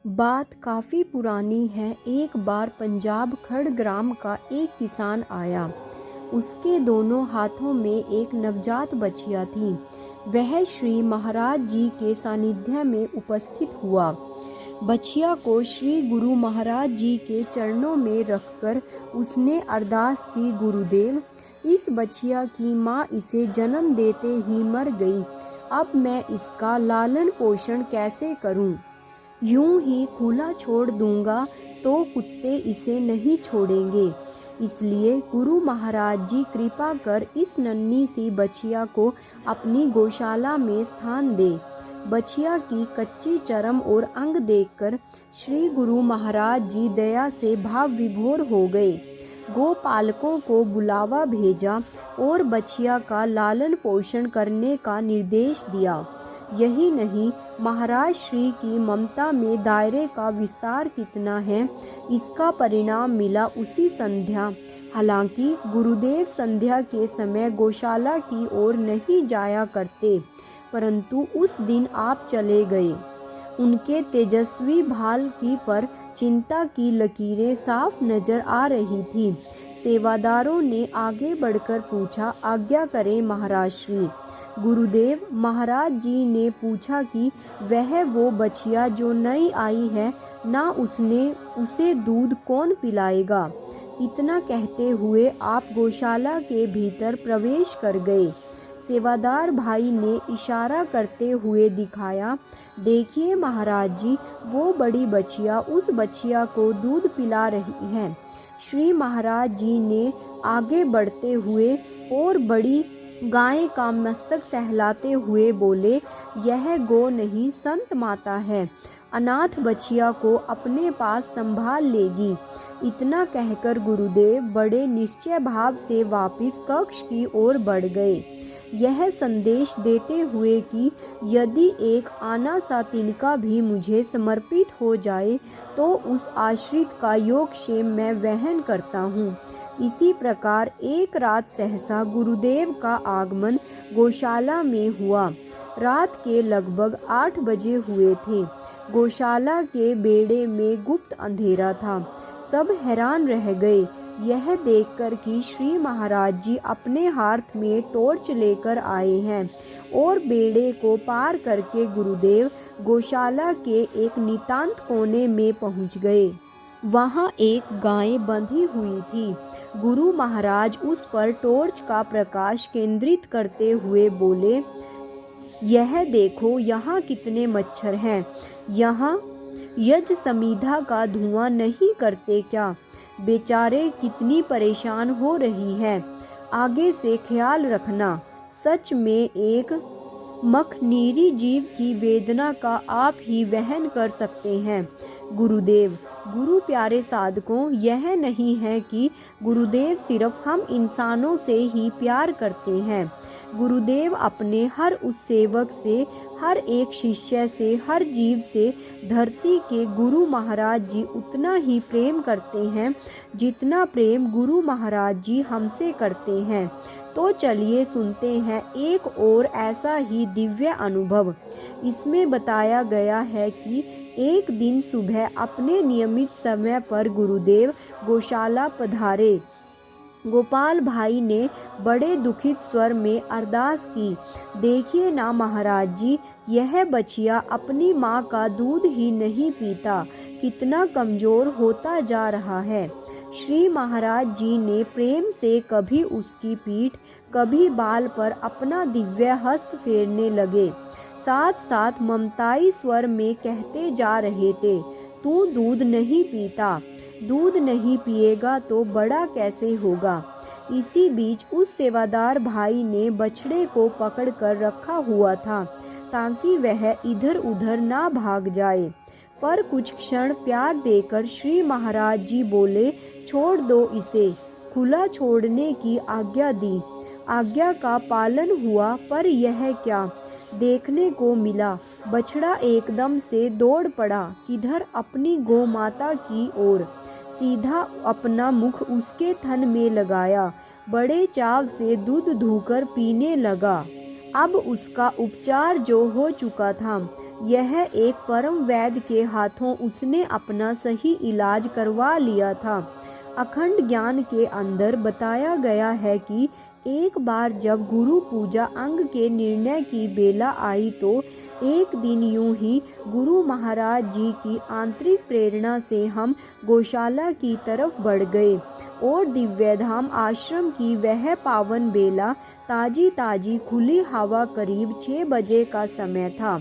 बात काफ़ी पुरानी है। एक बार पंजाब खड़ग्राम का एक किसान आया। उसके दोनों हाथों में एक नवजात बछिया थी। वह श्री महाराज जी के सानिध्य में उपस्थित हुआ। बछिया को श्री गुरु महाराज जी के चरणों में रखकर उसने अरदास की, गुरुदेव, इस बछिया की माँ इसे जन्म देते ही मर गई। अब मैं इसका लालन पोषण कैसे करूं? यूं ही खुला छोड़ दूंगा तो कुत्ते इसे नहीं छोड़ेंगे। इसलिए गुरु महाराज जी कृपा कर इस नन्ही सी बछिया को अपनी गौशाला में स्थान दे। बछिया की कच्ची चर्म और अंग देखकर श्री गुरु महाराज जी दया से भाव विभोर हो गए। गोपालकों को बुलावा भेजा और बछिया का लालन पोषण करने का निर्देश दिया। यही नहीं, महाराज श्री की ममता में दायरे का विस्तार कितना है, इसका परिणाम मिला उसी संध्या। हालांकि गुरुदेव संध्या के समय गौशाला की ओर नहीं जाया करते, परंतु उस दिन आप चले गए। उनके तेजस्वी भाल की पर चिंता की लकीरें साफ नजर आ रही थी। सेवादारों ने आगे बढ़कर पूछा, आज्ञा करें महाराज श्री। गुरुदेव, महाराज जी ने पूछा कि वह वो बछिया जो नई आई है, ना उसे दूध कौन पिलाएगा। इतना कहते हुए आप गौशाला के भीतर प्रवेश कर गए। सेवादार भाई ने इशारा करते हुए दिखाया, देखिए महाराज जी, वो बड़ी बछिया उस बछिया को दूध पिला रही है। श्री महाराज जी ने आगे बढ़ते हुए और बड़ी गाय का मस्तक सहलाते हुए बोले, यह गौ नहीं, संत माता है, अनाथ बछिया को अपने पास संभाल लेगी। इतना कहकर गुरुदेव बड़े निश्चय भाव से वापस कक्ष की ओर बढ़ गए, यह संदेश देते हुए कि यदि एक आना सा तिनका भी मुझे समर्पित हो जाए तो उस आश्रित का योगक्षेम मैं वहन करता हूँ। इसी प्रकार एक रात सहसा गुरुदेव का आगमन गौशाला में हुआ। रात के लगभग 8 बजे हुए थे। गौशाला के बेड़े में गुप्त अंधेरा था। सब हैरान रह गए यह देखकर कि श्री महाराज जी अपने हाथ में टॉर्च लेकर आए हैं और बेड़े को पार करके गुरुदेव गौशाला के एक नितांत कोने में पहुंच गए। वहां एक गाय बंधी हुई थी। गुरु महाराज उस पर टॉर्च का प्रकाश केंद्रित करते हुए बोले, यह देखो यहाँ कितने मच्छर हैं। यहाँ यज्ञ समिधा का धुआं नहीं करते क्या? बेचारे कितनी परेशान हो रही है। आगे से ख्याल रखना। सच में एक मखनीरी जीव की वेदना का आप ही वहन कर सकते हैं। गुरुदेव, गुरु प्यारे साधकों, यह नहीं है कि गुरुदेव सिर्फ हम इंसानों से ही प्यार करते हैं। गुरुदेव अपने हर उस सेवक से, हर एक शिष्य से, हर जीव से धरती के गुरु महाराज जी उतना ही प्रेम करते हैं जितना प्रेम गुरु महाराज जी हमसे करते हैं। तो चलिए सुनते हैं एक और ऐसा ही दिव्य अनुभव। इसमें बताया गया है कि एक दिन सुबह अपने नियमित समय पर गुरुदेव गौशाला पधारे। गोपाल भाई ने बड़े दुखित स्वर में अरदास की, देखिए ना महाराज जी, यह बछिया अपनी माँ का दूध ही नहीं पीता, कितना कमज़ोर होता जा रहा है। श्री महाराज जी ने प्रेम से कभी उसकी पीठ, कभी बाल पर अपना दिव्य हस्त फेरने लगे। साथ साथ ममताई स्वर में कहते जा रहे थे, तू दूध नहीं पीता, दूध नहीं पिएगा तो बड़ा कैसे होगा। इसी बीच उस सेवादार भाई ने बछड़े को पकड़कर रखा हुआ था ताकि वह इधर उधर ना भाग जाए। पर कुछ क्षण प्यार देकर श्री महाराज जी बोले, छोड़ दो इसे। खुला छोड़ने की आज्ञा दी। आज्ञा का पालन हुआ, पर यह क्या देखने को मिला। बछड़ा एकदम से दौड़ पड़ा, किधर अपनी गौ माता की ओर। सीधा अपना मुख उसके थन में लगाया, बड़े चाव से दूध धूकर पीने लगा। अब उसका उपचार जो हो चुका था, यह एक परम वैद्य के हाथों उसने अपना सही इलाज करवा लिया था। अखंड ज्ञान के अंदर बताया गया है कि एक बार जब गुरु पूजा अंग के निर्णय की बेला आई तो एक दिन यूं ही गुरु महाराज जी की आंतरिक प्रेरणा से हम गौशाला की तरफ बढ़ गए और दिव्यधाम आश्रम की वह पावन बेला, ताजी ताजी खुली हवा, करीब 6 बजे का समय था।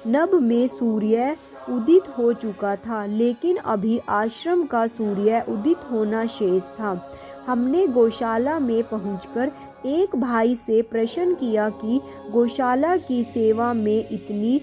नभ में सूर्य उदित हो चुका था, लेकिन अभी आश्रम का सूर्य उदित होना शेष था। हमने गौशाला में पहुंचकर एक भाई से प्रश्न किया कि गौशाला की सेवा में इतनी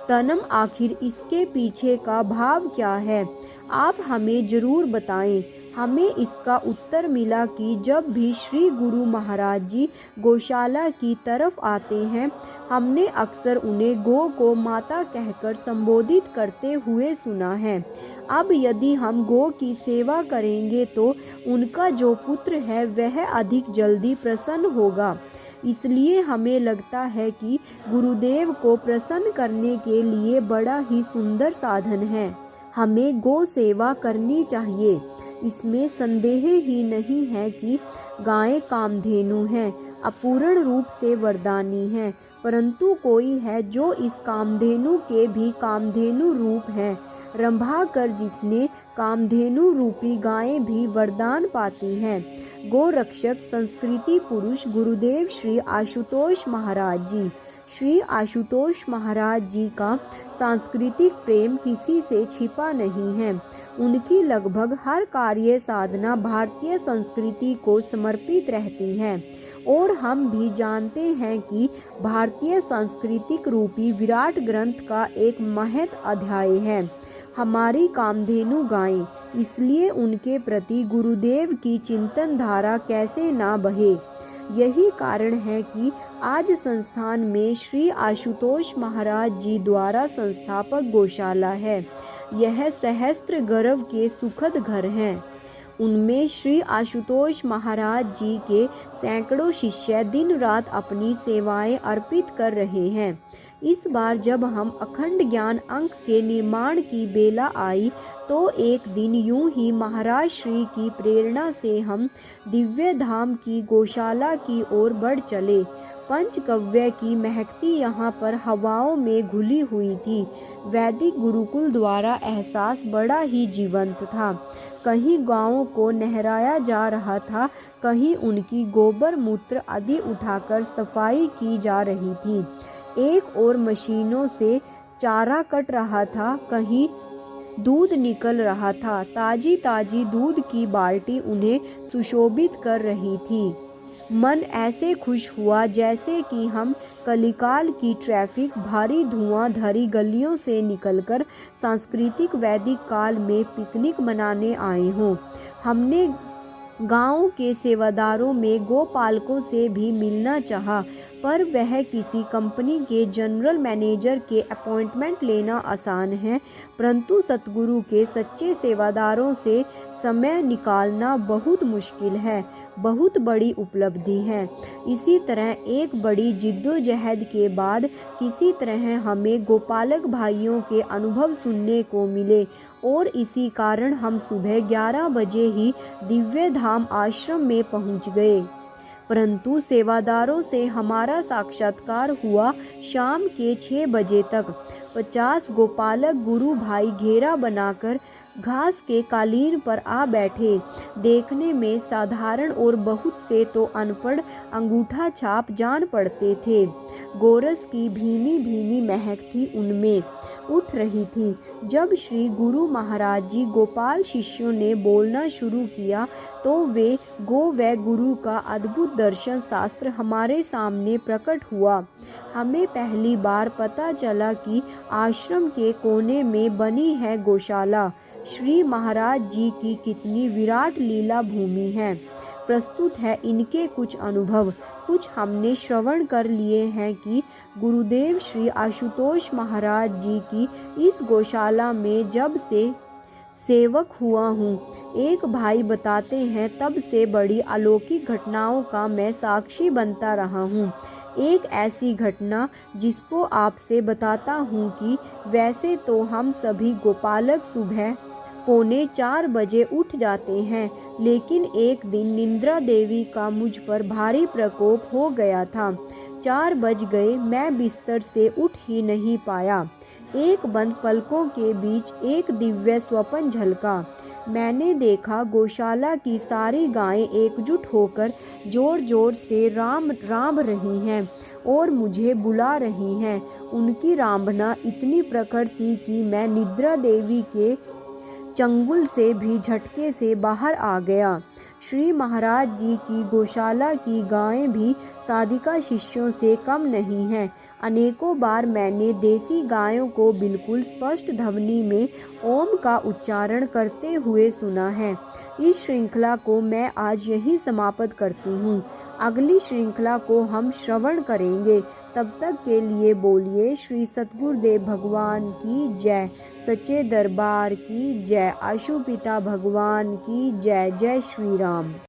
तनम, आखिर इसके पीछे का भाव क्या है, आप हमें जरूर बताएं। हमें इसका उत्तर मिला कि जब भी श्री गुरु महाराज जी गौशाला की तरफ आते हैं, हमने अक्सर उन्हें गौ को माता कहकर संबोधित करते हुए सुना है। अब यदि हम गौ की सेवा करेंगे तो उनका जो पुत्र है वह अधिक जल्दी प्रसन्न होगा। इसलिए हमें लगता है कि गुरुदेव को प्रसन्न करने के लिए बड़ा ही सुंदर साधन है। हमें गौ सेवा करनी चाहिए। इसमें संदेह ही नहीं है कि गायें कामधेनु हैं, अपूर्ण रूप से वरदानी हैं, परंतु कोई है जो इस कामधेनु के भी कामधेनु रूप है। रंभा कर जिसने कामधेनु रूपी गायें भी वरदान पाती हैं। गौ रक्षक संस्कृति पुरुष गुरुदेव श्री आशुतोष महाराज जी। श्री आशुतोष महाराज जी का सांस्कृतिक प्रेम किसी से छिपा नहीं है। उनकी लगभग हर कार्य साधना भारतीय संस्कृति को समर्पित रहती है और हम भी जानते हैं कि भारतीय सांस्कृतिक रूपी विराट ग्रंथ का एक महत् अध्याय है हमारी कामधेनु गायें। इसलिए उनके प्रति गुरुदेव की चिंतन धारा कैसे ना बहे। यही कारण है कि आज संस्थान में श्री आशुतोष महाराज जी द्वारा संस्थापक गौशाला है। यह सहस्त्र गर्भ के सुखद घर हैं। उनमें श्री आशुतोष महाराज जी के सैकड़ों शिष्य दिन रात अपनी सेवाएं अर्पित कर रहे हैं। इस बार जब हम अखंड ज्ञान अंक के निर्माण की बेला आई तो एक दिन यूं ही महाराज श्री की प्रेरणा से हम दिव्य धाम की गौशाला की ओर बढ़ चले। पंचगव्य की महकती यहाँ पर हवाओं में घुली हुई थी। वैदिक गुरुकुल द्वारा एहसास बड़ा ही जीवंत था। कहीं गायों को नहराया जा रहा था, कहीं उनकी गोबर मूत्र आदि उठाकर सफाई की जा रही थी। एक और मशीनों से चारा कट रहा था, कहीं दूध निकल रहा था। ताजी ताजी दूध की बाल्टी उन्हें सुशोभित कर रही थी। मन ऐसे खुश हुआ जैसे कि हम कलिकाल की ट्रैफिक भारी धुआं धरी गलियों से निकलकर सांस्कृतिक वैदिक काल में पिकनिक मनाने आए हों। हमने गांव के सेवादारों में गोपालकों से भी मिलना चाहा, पर वह किसी कंपनी के जनरल मैनेजर के अपॉइंटमेंट लेना आसान है, परंतु सतगुरु के सच्चे सेवादारों से समय निकालना बहुत मुश्किल है, बहुत बड़ी उपलब्धि है। इसी तरह एक बड़ी जिद्दोजहद के बाद किसी तरह हमें गोपालक भाइयों के अनुभव सुनने को मिले और इसी कारण हम सुबह 11 बजे ही दिव्य धाम आश्रम में पहुंच गए। परंतु सेवादारों से हमारा साक्षात्कार हुआ शाम के 6 बजे तक। 50 गोपालक गुरु भाई घेरा बनाकर घास के कालीन पर आ बैठे। देखने में साधारण और बहुत से तो अनपढ़ अंगूठा छाप जान पड़ते थे। गोरस की भीनी भीनी महक थी उनमें उठ रही थी। जब श्री गुरु महाराज जी गोपाल शिष्यों ने बोलना शुरू किया तो वे गो व गुरु का अद्भुत दर्शन शास्त्र हमारे सामने प्रकट हुआ। हमें पहली बार पता चला कि आश्रम के कोने में बनी है गौशाला श्री महाराज जी की कितनी विराट लीला भूमि है। प्रस्तुत है इनके कुछ अनुभव। कुछ हमने श्रवण कर लिए हैं कि गुरुदेव श्री आशुतोष महाराज जी की इस गौशाला में जब से सेवक हुआ हूँ, एक भाई बताते हैं, तब से बड़ी अलौकिक घटनाओं का मैं साक्षी बनता रहा हूँ। एक ऐसी घटना जिसको आपसे बताता हूँ कि वैसे तो हम सभी गोपालक सुबह 3:45 बजे उठ जाते हैं, लेकिन एक दिन निद्रा देवी का मुझ पर भारी प्रकोप हो गया था। 4 बज गए, मैं बिस्तर से उठ ही नहीं पाया। एक बंद पलकों के बीच एक दिव्य स्वप्न झलका। मैंने देखा गौशाला की सारी गायें एकजुट होकर जोर जोर से राम रही हैं और मुझे बुला रही हैं। उनकी रांभना इतनी प्रखर थी कि मैं निद्रा देवी के चंगुल से भी झटके से बाहर आ गया। श्री महाराज जी की गौशाला की गायें भी साधिका शिष्यों से कम नहीं हैं। अनेकों बार मैंने देसी गायों को बिल्कुल स्पष्ट ध्वनि में ओम का उच्चारण करते हुए सुना है। इस श्रृंखला को मैं आज यहीं समाप्त करती हूँ। अगली श्रृंखला को हम श्रवण करेंगे। तब तक के लिए बोलिए श्री सतगुरुदेव भगवान की जय, सच्चे दरबार की जय, आशुपिता भगवान की जय। जय श्री राम।